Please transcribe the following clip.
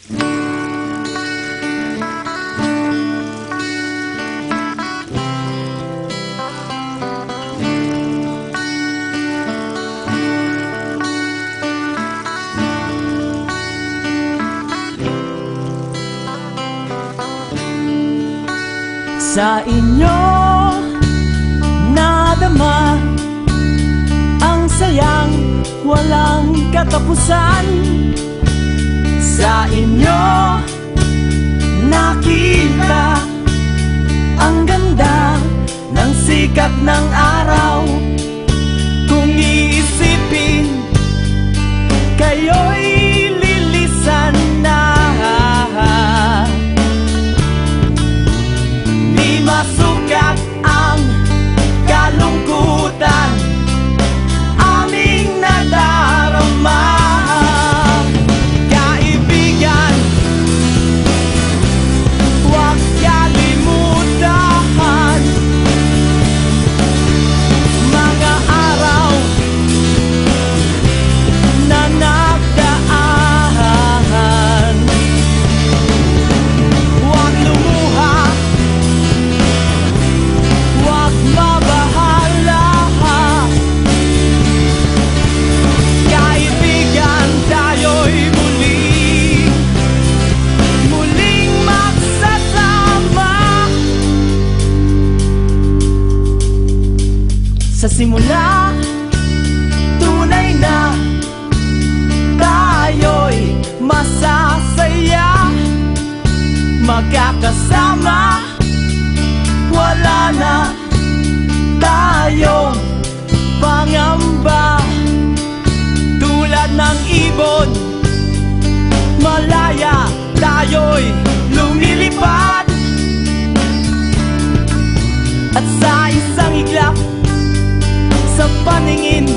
Sa inyo nadama ang sayang walang katapusan. Sa inyo nakita ang ganda ng sikat ng araw. Kung iisipin, kayo'y lilisan na. Di masukat ang kalungkutan aming nadarama. Kaibigan, huwag kalimutan mga araw na nagdaan. Huwag lumuha, huwag mabahala. Kaibigan, tayo'y muling magsasama. Sa simula, tunay na tayo'y masasaya. Magkakasama, wala na tayong pangamba. Tulad ng ibon, malaya tayo'y lumilipad. At sa isang iglap, sa paningin